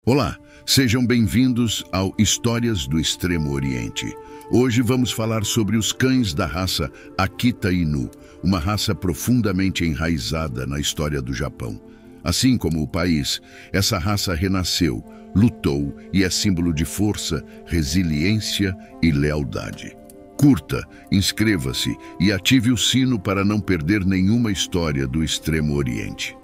Olá, sejam bem-vindos ao Histórias do Extremo Oriente. Hoje vamos falar sobre os cães da raça Akita Inu, uma raça profundamente enraizada na história do Japão. Assim como o país, essa raça renasceu, lutou e é símbolo de força, resiliência e lealdade. Curta, inscreva-se e ative o sino para não perder nenhuma história do Extremo Oriente.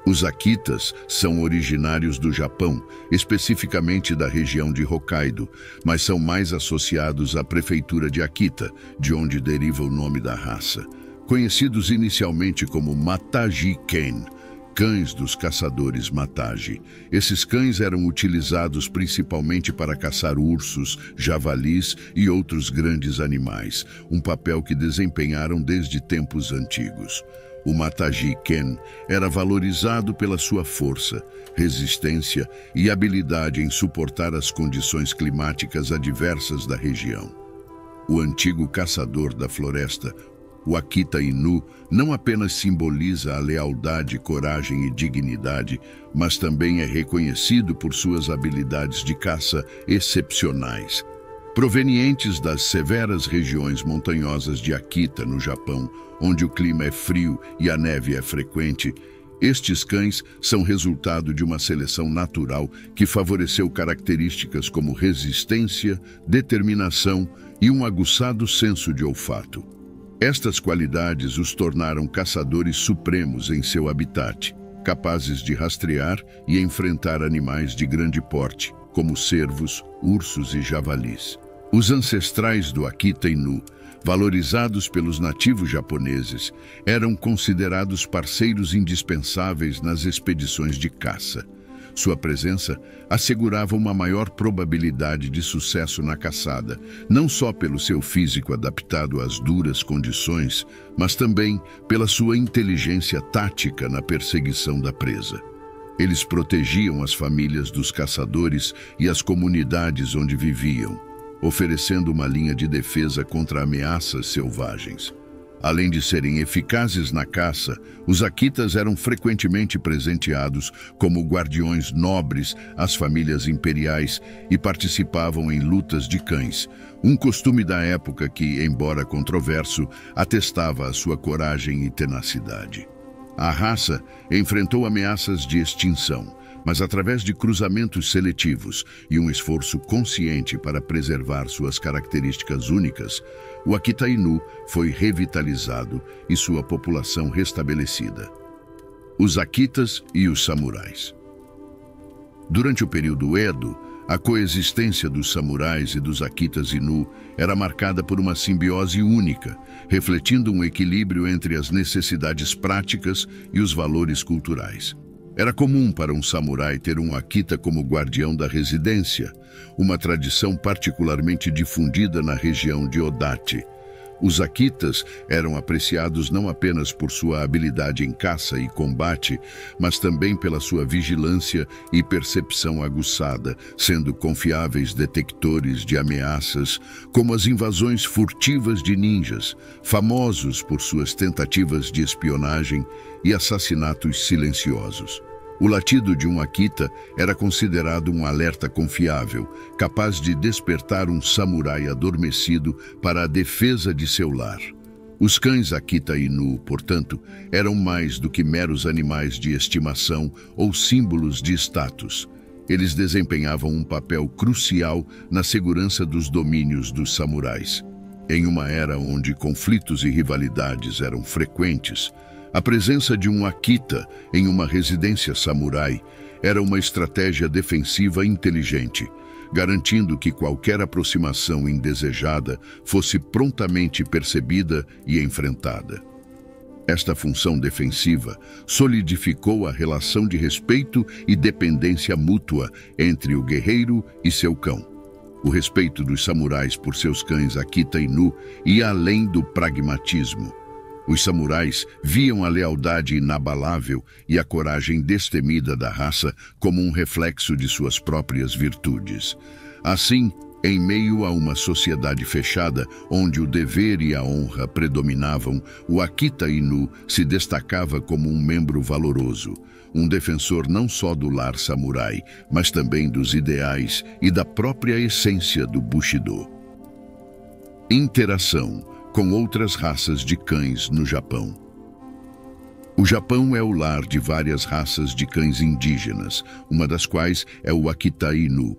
Os Akitas são originários do Japão, especificamente da região de Hokkaido, mas são mais associados à prefeitura de Akita, de onde deriva o nome da raça. Conhecidos inicialmente como Mataji-ken, cães dos caçadores Mataji. Esses cães eram utilizados principalmente para caçar ursos, javalis e outros grandes animais, um papel que desempenharam desde tempos antigos. O Mataji-ken era valorizado pela sua força, resistência e habilidade em suportar as condições climáticas adversas da região. O antigo caçador da floresta, o Akita Inu, não apenas simboliza a lealdade, coragem e dignidade, mas também é reconhecido por suas habilidades de caça excepcionais. Provenientes das severas regiões montanhosas de Akita, no Japão, onde o clima é frio e a neve é frequente, estes cães são resultado de uma seleção natural que favoreceu características como resistência, determinação e um aguçado senso de olfato. Estas qualidades os tornaram caçadores supremos em seu habitat, capazes de rastrear e enfrentar animais de grande porte, como cervos, ursos e javalis. Os ancestrais do Akita Inu, valorizados pelos nativos japoneses, eram considerados parceiros indispensáveis nas expedições de caça. Sua presença assegurava uma maior probabilidade de sucesso na caçada, não só pelo seu físico adaptado às duras condições, mas também pela sua inteligência tática na perseguição da presa. Eles protegiam as famílias dos caçadores e as comunidades onde viviam, oferecendo uma linha de defesa contra ameaças selvagens. Além de serem eficazes na caça, os Akitas eram frequentemente presenteados como guardiões nobres às famílias imperiais e participavam em lutas de cães, um costume da época que, embora controverso, atestava a sua coragem e tenacidade. A raça enfrentou ameaças de extinção, mas através de cruzamentos seletivos e um esforço consciente para preservar suas características únicas, o Akita Inu foi revitalizado e sua população restabelecida. Os Akitas e os samurais. Durante o período Edo, a coexistência dos samurais e dos Akitas Inu era marcada por uma simbiose única, refletindo um equilíbrio entre as necessidades práticas e os valores culturais. Era comum para um samurai ter um Akita como guardião da residência, uma tradição particularmente difundida na região de Odate. Os Akitas eram apreciados não apenas por sua habilidade em caça e combate, mas também pela sua vigilância e percepção aguçada, sendo confiáveis detectores de ameaças, como as invasões furtivas de ninjas, famosos por suas tentativas de espionagem e assassinatos silenciosos. O latido de um Akita era considerado um alerta confiável, capaz de despertar um samurai adormecido para a defesa de seu lar. Os cães Akita Inu, portanto, eram mais do que meros animais de estimação ou símbolos de status. Eles desempenhavam um papel crucial na segurança dos domínios dos samurais. Em uma era onde conflitos e rivalidades eram frequentes, a presença de um Akita em uma residência samurai era uma estratégia defensiva inteligente, garantindo que qualquer aproximação indesejada fosse prontamente percebida e enfrentada. Esta função defensiva solidificou a relação de respeito e dependência mútua entre o guerreiro e seu cão. O respeito dos samurais por seus cães Akita Inu ia além do pragmatismo. Os samurais viam a lealdade inabalável e a coragem destemida da raça como um reflexo de suas próprias virtudes. Assim, Em meio a uma sociedade fechada, onde o dever e a honra predominavam, o Akita Inu se destacava como um membro valoroso, um defensor não só do lar samurai, mas também dos ideais e da própria essência do Bushido. Interação com outras raças de cães no Japão. O Japão é o lar de várias raças de cães indígenas, uma das quais é o Akita Inu.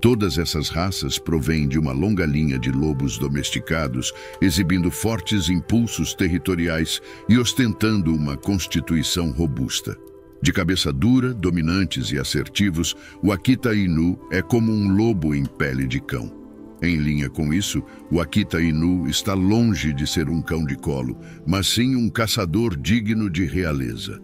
Todas essas raças provêm de uma longa linha de lobos domesticados, exibindo fortes impulsos territoriais e ostentando uma constituição robusta. De cabeça dura, dominantes e assertivos, o Akita Inu é como um lobo em pele de cão. Em linha com isso, o Akita Inu está longe de ser um cão de colo, mas sim um caçador digno de realeza.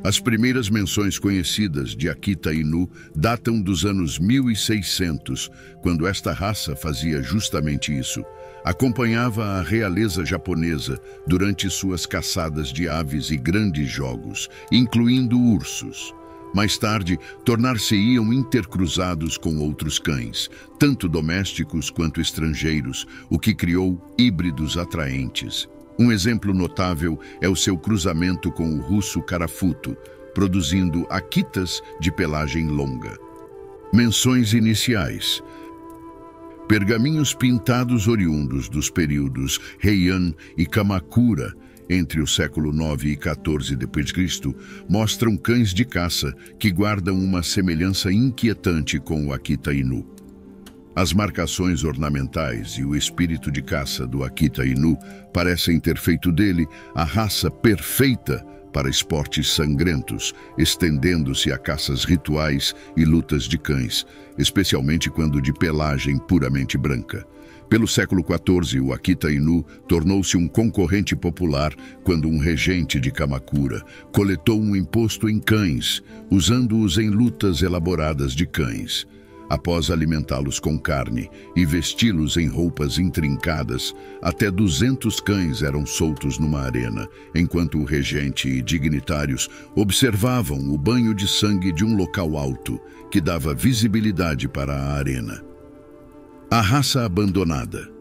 As primeiras menções conhecidas de Akita Inu datam dos anos 1600, quando esta raça fazia justamente isso. Acompanhava a realeza japonesa durante suas caçadas de aves e grandes jogos, incluindo ursos. Mais tarde, tornar-se-iam intercruzados com outros cães, tanto domésticos quanto estrangeiros, o que criou híbridos atraentes. Um exemplo notável é o seu cruzamento com o russo carafuto, produzindo akitas de pelagem longa. Menções iniciais. Pergaminhos pintados oriundos dos períodos Heian e Kamakura, entre o século IX e XIV d.C., mostram cães de caça que guardam uma semelhança inquietante com o Akita Inu. As marcações ornamentais e o espírito de caça do Akita Inu parecem ter feito dele a raça perfeita para esportes sangrentos, estendendo-se a caças rituais e lutas de cães, especialmente quando de pelagem puramente branca. Pelo século XIV, o Akita Inu tornou-se um concorrente popular quando um regente de Kamakura coletou um imposto em cães, usando-os em lutas elaboradas de cães. Após alimentá-los com carne e vesti-los em roupas intrincadas, até 200 cães eram soltos numa arena, enquanto o regente e dignitários observavam o banho de sangue de um local alto, que dava visibilidade para a arena. A raça abandonada.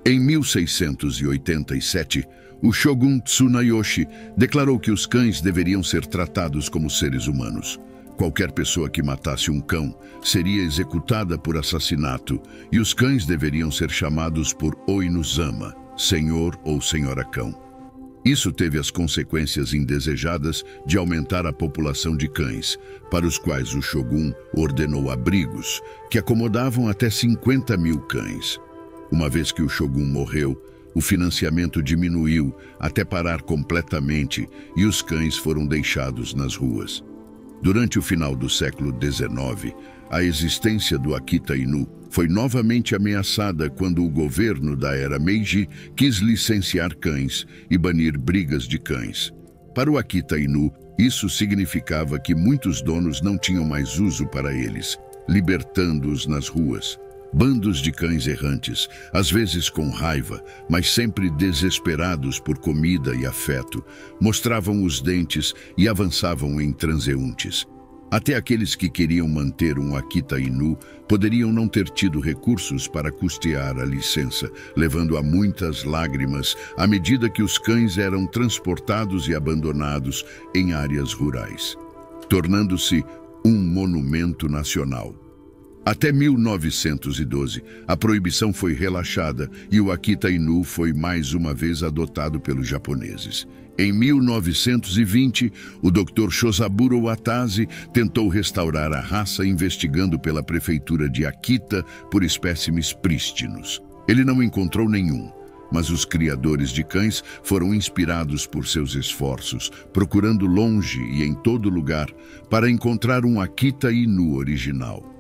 Em 1687, o shogun Tsunayoshi declarou que os cães deveriam ser tratados como seres humanos. Qualquer pessoa que matasse um cão seria executada por assassinato e os cães deveriam ser chamados por Oinuzama, senhor ou senhora cão. Isso teve as consequências indesejadas de aumentar a população de cães, para os quais o shogun ordenou abrigos, que acomodavam até 50.000 cães. Uma vez que o shogun morreu, o financiamento diminuiu até parar completamente e os cães foram deixados nas ruas. Durante o final do século XIX, a existência do Akita Inu foi novamente ameaçada quando o governo da era Meiji quis licenciar cães e banir brigas de cães. Para o Akita Inu, isso significava que muitos donos não tinham mais uso para eles, libertando-os nas ruas. Bandos de cães errantes, às vezes com raiva, mas sempre desesperados por comida e afeto, mostravam os dentes e avançavam em transeuntes. Até aqueles que queriam manter um Akita Inu poderiam não ter tido recursos para custear a licença, levando a muitas lágrimas à medida que os cães eram transportados e abandonados em áreas rurais, tornando-se um monumento nacional. Até 1912, a proibição foi relaxada e o Akita Inu foi mais uma vez adotado pelos japoneses. Em 1920, o Dr. Shozaburo Watase tentou restaurar a raça investigando pela prefeitura de Akita por espécimes prístinos. Ele não encontrou nenhum, mas os criadores de cães foram inspirados por seus esforços, procurando longe e em todo lugar para encontrar um Akita Inu original.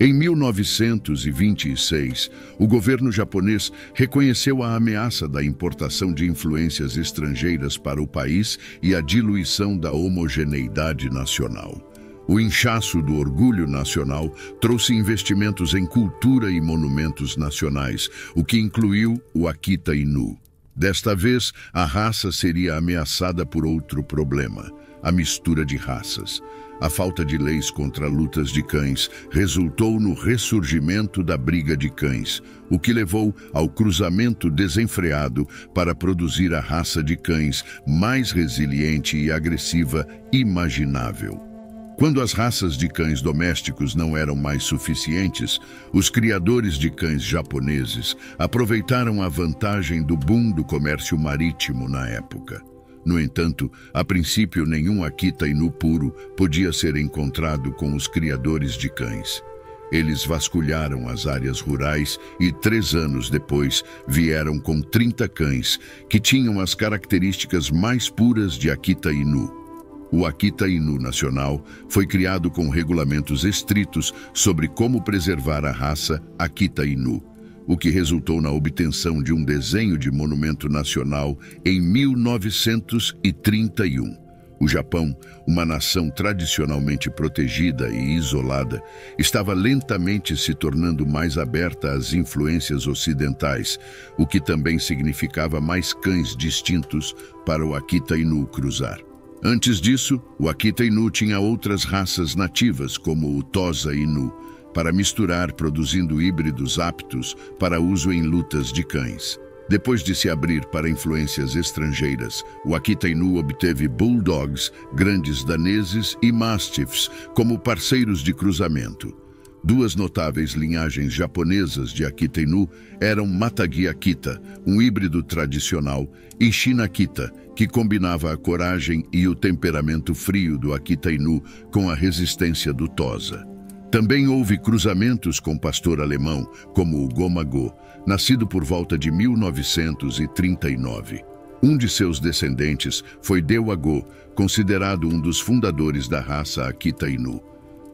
Em 1926, o governo japonês reconheceu a ameaça da importação de influências estrangeiras para o país e a diluição da homogeneidade nacional. O inchaço do orgulho nacional trouxe investimentos em cultura e monumentos nacionais, o que incluiu o Akita Inu. Desta vez, a raça seria ameaçada por outro problema: a mistura de raças. A falta de leis contra lutas de cães resultou no ressurgimento da briga de cães, o que levou ao cruzamento desenfreado para produzir a raça de cães mais resiliente e agressiva imaginável. Quando as raças de cães domésticos não eram mais suficientes, os criadores de cães japoneses aproveitaram a vantagem do boom do comércio marítimo na época. No entanto, a princípio nenhum Akita Inu puro podia ser encontrado com os criadores de cães. Eles vasculharam as áreas rurais e 3 anos depois vieram com 30 cães que tinham as características mais puras de Akita Inu. O Akita Inu nacional foi criado com regulamentos estritos sobre como preservar a raça Akita Inu, o que resultou na obtenção de um desenho de monumento nacional em 1931. O Japão, uma nação tradicionalmente protegida e isolada, estava lentamente se tornando mais aberta às influências ocidentais, o que também significava mais cães distintos para o Akita Inu cruzar. Antes disso, o Akita Inu tinha outras raças nativas, como o Tosa Inu, para misturar, produzindo híbridos aptos para uso em lutas de cães. Depois de se abrir para influências estrangeiras, o Akita Inu obteve bulldogs, grandes daneses e mastiffs como parceiros de cruzamento. 2 notáveis linhagens japonesas de Akita Inu eram Matagi Akita, um híbrido tradicional, e Shin Akita, que combinava a coragem e o temperamento frio do Akita Inu com a resistência do Tosa. Também houve cruzamentos com pastor alemão, como o Gomago, nascido por volta de 1939. Um de seus descendentes foi Dewago, considerado um dos fundadores da raça Akita Inu.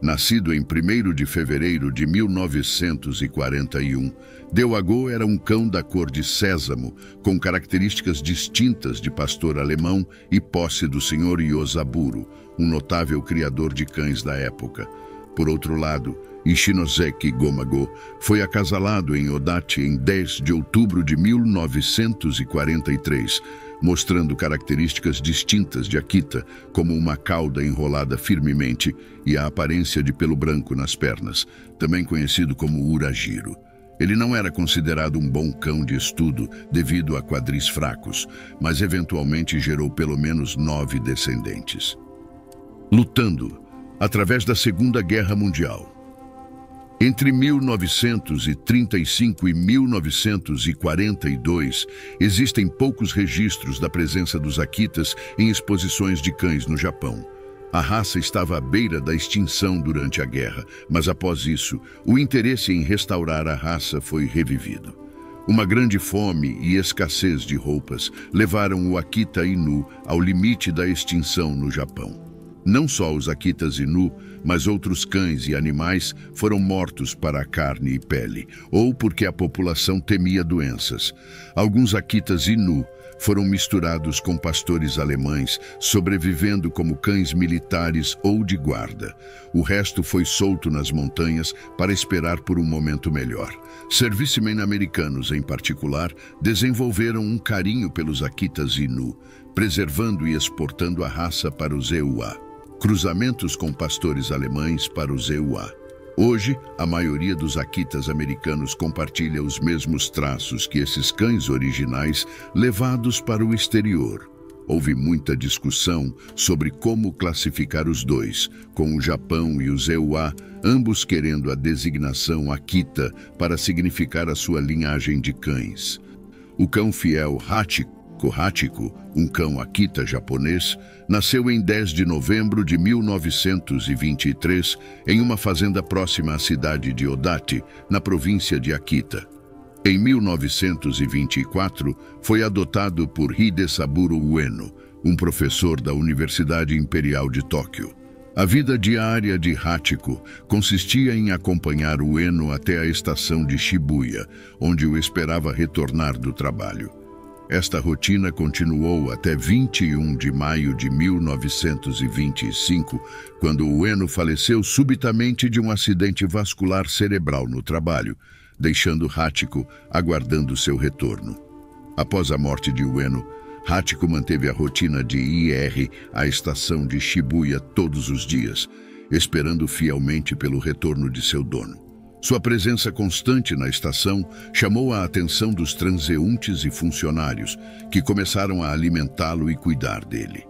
Nascido em 1º de fevereiro de 1941, Dewago era um cão da cor de sésamo, com características distintas de pastor alemão e posse do Sr. Yosaburo, um notável criador de cães da época. Por outro lado, Ishinoseki Gomago foi acasalado em Odate em 10 de outubro de 1943, mostrando características distintas de Akita, como uma cauda enrolada firmemente e a aparência de pelo branco nas pernas, também conhecido como Urajiro. Ele não era considerado um bom cão de estudo devido a quadris fracos, mas eventualmente gerou pelo menos 9 descendentes. Lutando através da Segunda Guerra Mundial. Entre 1935 e 1942, existem poucos registros da presença dos Akitas em exposições de cães no Japão. A raça estava à beira da extinção durante a guerra, mas após isso, o interesse em restaurar a raça foi revivido. Uma grande fome e escassez de roupas levaram o Akita Inu ao limite da extinção no Japão. Não só os Akitas Inu, mas outros cães e animais foram mortos para a carne e pele, ou porque a população temia doenças. Alguns Akitas Inu foram misturados com pastores alemães, sobrevivendo como cães militares ou de guarda. O resto foi solto nas montanhas para esperar por um momento melhor. Servicemen americanos, em particular, desenvolveram um carinho pelos Akitas Inu, preservando e exportando a raça para os EUA. Cruzamentos com pastores alemães para os EUA. Hoje, a maioria dos Akitas americanos compartilha os mesmos traços que esses cães originais levados para o exterior. Houve muita discussão sobre como classificar os dois, com o Japão e os EUA, ambos querendo a designação Akita para significar a sua linhagem de cães. O cão fiel Hachiko, um cão Akita japonês, nasceu em 10 de novembro de 1923 em uma fazenda próxima à cidade de Odate, na província de Akita. Em 1924, foi adotado por Hidesaburo Ueno, um professor da Universidade Imperial de Tóquio. A vida diária de Hachiko consistia em acompanhar Ueno até a estação de Shibuya, onde o esperava retornar do trabalho. Esta rotina continuou até 21 de maio de 1925, quando Ueno faleceu subitamente de um acidente vascular cerebral no trabalho, deixando Hachiko aguardando seu retorno. Após a morte de Ueno, Hachiko manteve a rotina de ir à estação de Shibuya todos os dias, esperando fielmente pelo retorno de seu dono. Sua presença constante na estação chamou a atenção dos transeuntes e funcionários, que começaram a alimentá-lo e cuidar dele.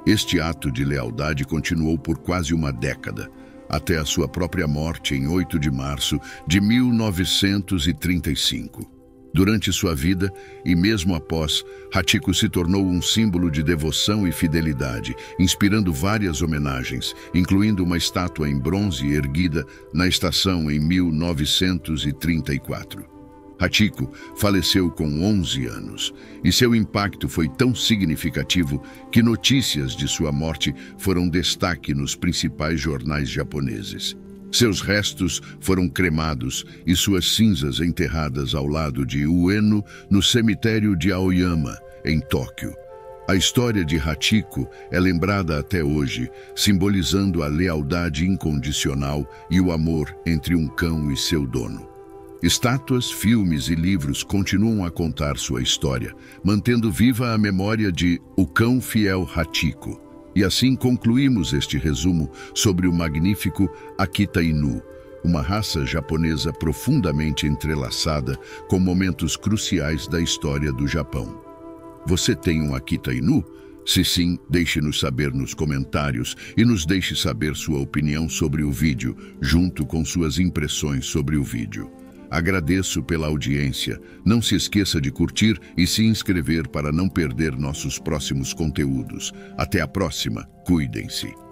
Este ato de lealdade continuou por quase uma década, até a sua própria morte em 8 de março de 1935. Durante sua vida, e mesmo após, Hachiko se tornou um símbolo de devoção e fidelidade, inspirando várias homenagens, incluindo uma estátua em bronze erguida na estação em 1934. Hachiko faleceu com 11 anos, e seu impacto foi tão significativo que notícias de sua morte foram destaque nos principais jornais japoneses. Seus restos foram cremados e suas cinzas enterradas ao lado de Ueno, no cemitério de Aoyama, em Tóquio. A história de Hachiko é lembrada até hoje, simbolizando a lealdade incondicional e o amor entre um cão e seu dono. Estátuas, filmes e livros continuam a contar sua história, mantendo viva a memória de O Cão Fiel Hachiko. E assim concluímos este resumo sobre o magnífico Akita Inu, uma raça japonesa profundamente entrelaçada com momentos cruciais da história do Japão. Você tem um Akita Inu? Se sim, deixe-nos saber nos comentários e nos deixe saber sua opinião sobre o vídeo, junto com suas impressões sobre o vídeo. Agradeço pela audiência. Não se esqueça de curtir e se inscrever para não perder nossos próximos conteúdos. Até a próxima. Cuidem-se.